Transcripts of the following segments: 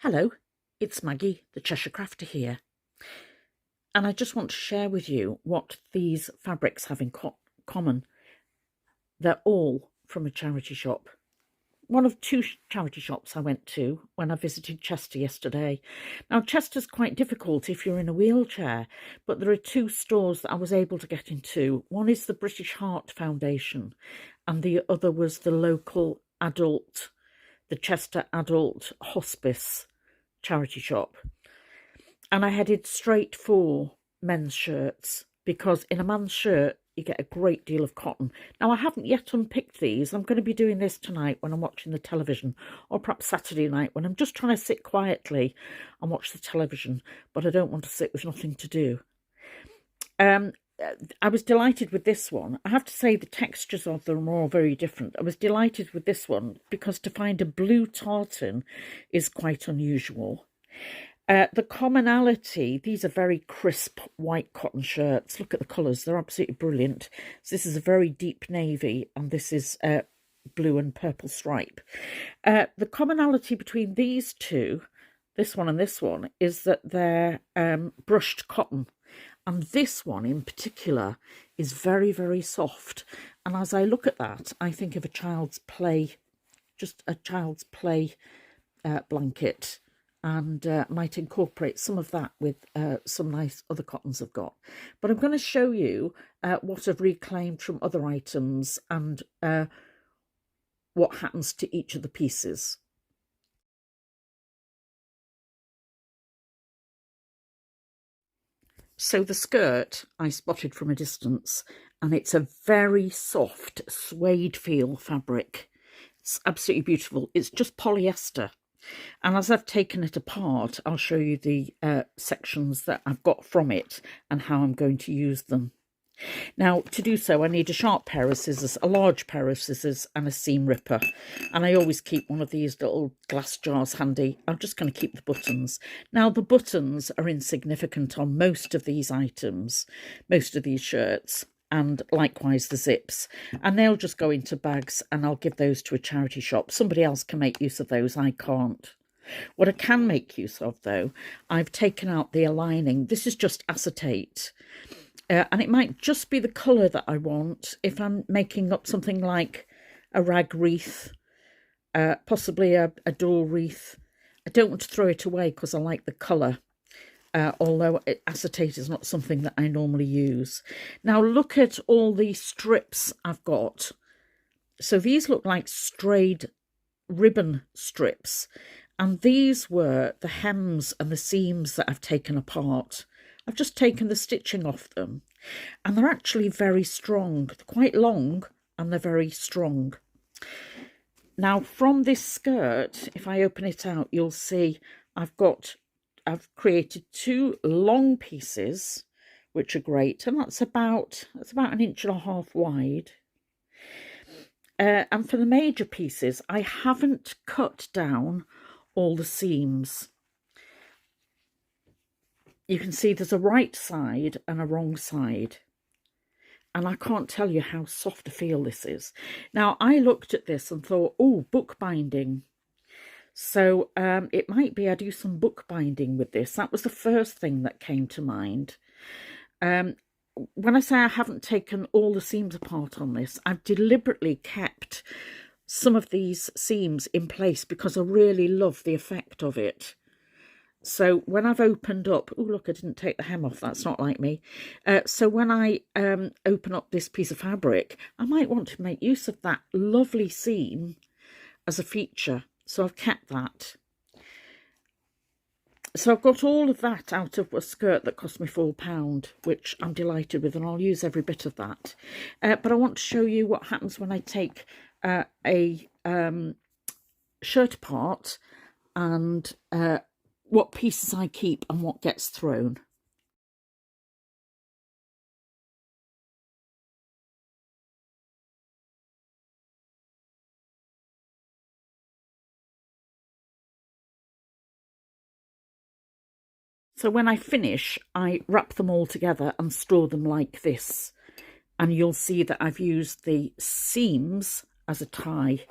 Hello, it's Maggie, the Cheshire Crafter here, and I just want to share with you what these fabrics have in common. They're all from a charity shop. One of two charity shops I went to when I visited Chester yesterday. Now, Chester's quite difficult if you're in a wheelchair, but there are two stores that I was able to get into. One is the British Heart Foundation, and the other was the local the Chester Adult Hospice charity shop. And I headed straight for men's shirts because in a man's shirt you get a great deal of cotton. Now, I haven't yet unpicked these. I'm going to be doing this tonight when I'm watching the television, or perhaps Saturday night when I'm just trying to sit quietly and watch the television, but I don't want to sit with nothing to do. I was delighted with this one. I have to say the textures of them are all very different. I was delighted with this one because to find a blue tartan is quite unusual. The commonality, these are very crisp white cotton shirts. Look at the colours, they're absolutely brilliant. So this is a very deep navy and this is blue and purple stripe. The commonality between these two, this one and this one, is that they're brushed cotton. And this one in particular is very, very soft. And as I look at that, I think of a child's play, just a child's play blanket, and might incorporate some of that with some nice other cottons I've got. But I'm going to show you what I've reclaimed from other items and what happens to each of the pieces. So the skirt I spotted from a distance, and it's a very soft suede feel fabric. It's absolutely beautiful. It's just polyester. And as I've taken it apart, I'll show you the sections that I've got from it and how I'm going to use them. Now, to do so, I need a sharp pair of scissors, a large pair of scissors and a seam ripper. And I always keep one of these little glass jars handy. I'm just going to keep the buttons. Now, the buttons are insignificant on most of these items, most of these shirts, and likewise the zips. And they'll just go into bags and I'll give those to a charity shop. Somebody else can make use of those, I can't. What I can make use of, though, I've taken out the aligning. This is just acetate. And it might just be the colour that I want if I'm making up something like a rag wreath, possibly a door wreath. I don't want to throw it away because I like the colour, although acetate is not something that I normally use. Now look at all the strips I've got. So these look like strayed ribbon strips, and these were the hems and the seams that I've taken apart. I've just taken the stitching off them, and they're actually very strong. They're quite long and they're very strong. Now from this skirt, if I open it out, you'll see I've created two long pieces, which are great, and that's about 1.5 inches wide. And for the major pieces, I haven't cut down all the seams. You can see there's a right side and a wrong side. And I can't tell you how soft a feel this is. Now, I looked at this and thought, oh, bookbinding. So it might be I do some bookbinding with this. That was the first thing that came to mind. When I say I haven't taken all the seams apart on this, I've deliberately kept some of these seams in place because I really love the effect of it. So when I've opened up, oh look, I didn't take the hem off, that's not like me. So when I open up this piece of fabric, I might want to make use of that lovely seam as a feature. So I've kept that. So I've got all of that out of a skirt that cost me £4, which I'm delighted with, and I'll use every bit of that. But I want to show you what happens when I take a shirt apart and what pieces I keep and what gets thrown. So when I finish, I wrap them all together and store them like this. And you'll see that I've used the seams as a tie,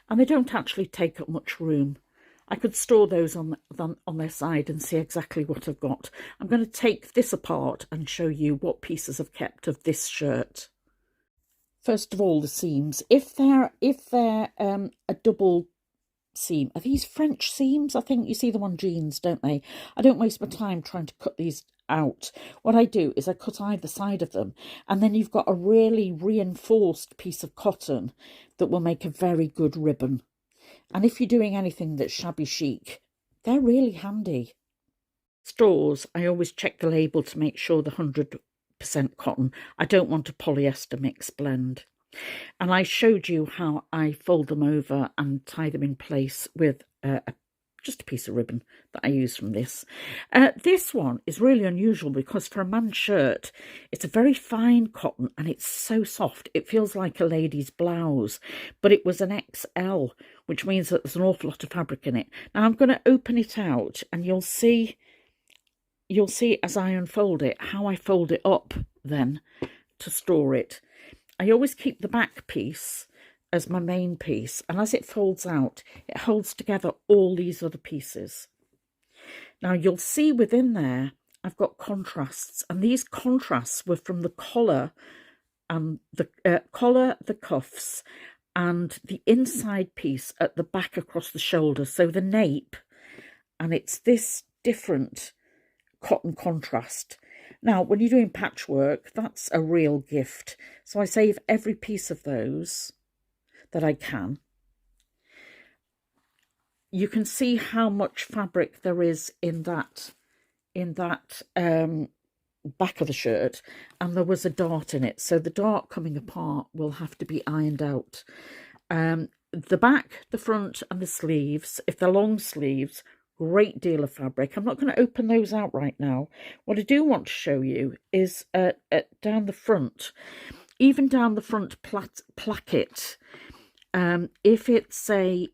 and they don't actually take up much room. I could store those on their side and see exactly what I've got. I'm going to take this apart and show you what pieces I've kept of this shirt. First of all, the seams. If they're a double seam, are these French seams? I think you see them on jeans, don't they? I don't waste my time trying to cut these out. What I do is I cut either side of them, and then you've got a really reinforced piece of cotton that will make a very good ribbon. And if you're doing anything that's shabby chic, they're really handy. Stores, I always check the label to make sure the 100% cotton. I don't want a polyester mix blend. And I showed you how I fold them over and tie them in place with just a piece of ribbon that I use from this. This one is really unusual because for a man's shirt, it's a very fine cotton and it's so soft. It feels like a lady's blouse, but it was an XL, which means that there's an awful lot of fabric in it. Now I'm going to open it out and you'll see as I unfold it how I fold it up then to store it. I always keep the back piece as my main piece, and as it folds out, it holds together all these other pieces. Now you'll see within there, I've got contrasts, and these contrasts were from the collar and the cuffs, and the inside piece at the back across the shoulder, so the nape, and it's this different cotton contrast. Now, when you're doing patchwork, that's a real gift. So I save every piece of those that I can. You can see how much fabric there is in that back of the shirt, and there was a dart in it. So the dart coming apart will have to be ironed out. The back, the front and the sleeves, if they're long sleeves, great deal of fabric. I'm not going to open those out right now. What I do want to show you is down the front, even down the front placket. If it's a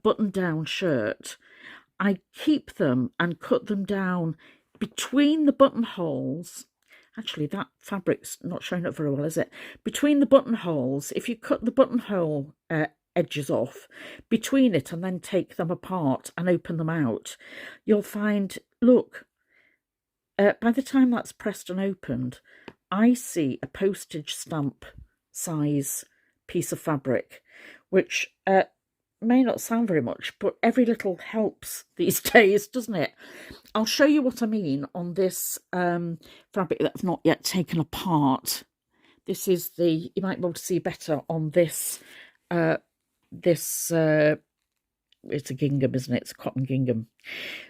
button-down shirt, I keep them and cut them down between the buttonholes. Actually, that fabric's not showing up very well, is it? Between the buttonholes, if you cut the buttonhole edges off between it and then take them apart and open them out, you'll find, look, by the time that's pressed and opened, I see a postage stamp size piece of fabric, which may not sound very much, but every little helps these days, doesn't it? I'll show you what I mean on this fabric that I've not yet taken apart. This is you might be able to see better on this. It's a gingham, isn't it? It's a cotton gingham.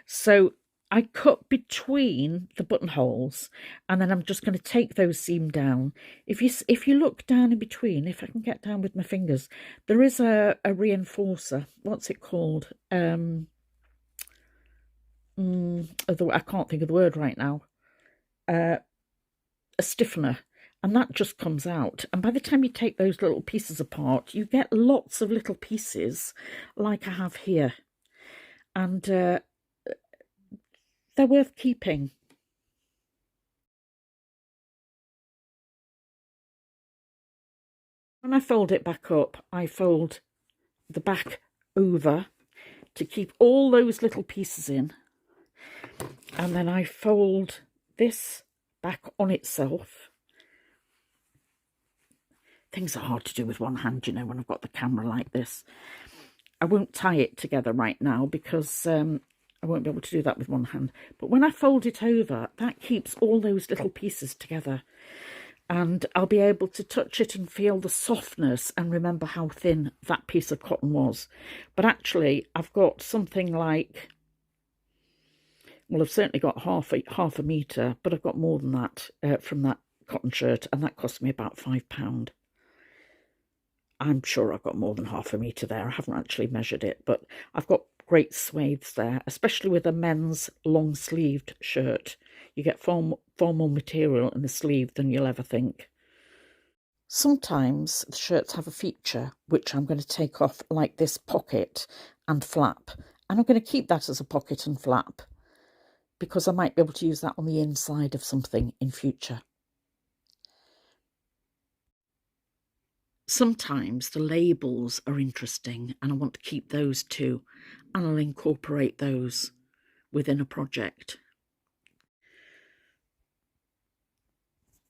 So I cut between the buttonholes, and then I'm just going to take those seam down. If you look down in between, if I can get down with my fingers, there is a reinforcer. What's it called? I can't think of the word right now. A stiffener. And that just comes out. And by the time you take those little pieces apart, you get lots of little pieces like I have here. And they're worth keeping. When I fold it back up, I fold the back over to keep all those little pieces in. And then I fold this back on itself. Things are hard to do with one hand, you know, when I've got the camera like this. I won't tie it together right now because I won't be able to do that with one hand. But when I fold it over, that keeps all those little pieces together. And I'll be able to touch it and feel the softness and remember how thin that piece of cotton was. But actually, I've got something like, well, I've certainly got half a metre, but I've got more than that from that cotton shirt, and that cost me about £5. I'm sure I've got more than half a metre there. I haven't actually measured it, but I've got great swathes there, especially with a men's long-sleeved shirt. You get far more material in the sleeve than you'll ever think. Sometimes the shirts have a feature which I'm going to take off, like this pocket and flap, and I'm going to keep that as a pocket and flap because I might be able to use that on the inside of something in future. Sometimes the labels are interesting and I want to keep those too, and I'll incorporate those within a project.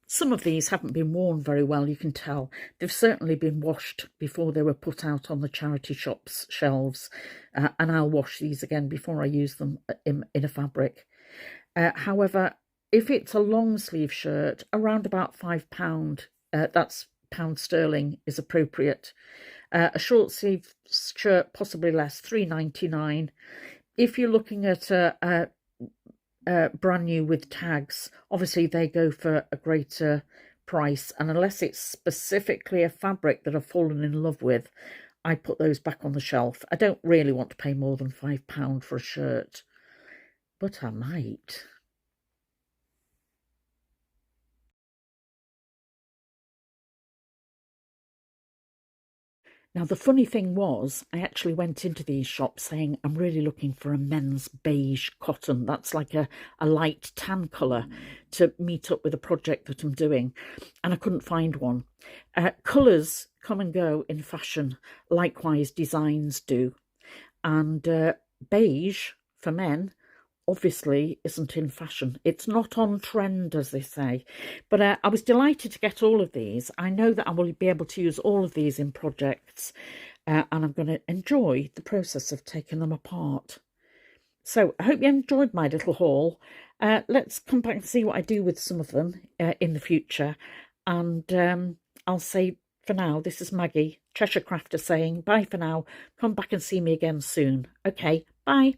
Some of these haven't been worn very well, you can tell. They've certainly been washed before they were put out on the charity shop's shelves, and I'll wash these again before I use them in a fabric. However, if it's a long sleeve shirt, around about £5, that's pound sterling, is appropriate. A short sleeve shirt, possibly less, £3.99. If you're looking at a brand new with tags, obviously they go for a greater price, and unless it's specifically a fabric that I've fallen in love with, I put those back on the shelf. I don't really want to pay more than £5 for a shirt, but I might. Now, the funny thing was, I actually went into these shops saying, I'm really looking for a men's beige cotton. That's like a light tan colour to meet up with a project that I'm doing. And I couldn't find one. Colours come and go in fashion. Likewise, designs do. And beige for men obviously isn't in fashion. It's not on trend, as they say. But I was delighted to get all of these. I know that I will be able to use all of these in projects, and I'm going to enjoy the process of taking them apart. So I hope you enjoyed my little haul. Let's come back and see what I do with some of them in the future. And I'll say for now, this is Maggie, Cheshire Crafter, saying bye for now. Come back and see me again soon. Okay, bye.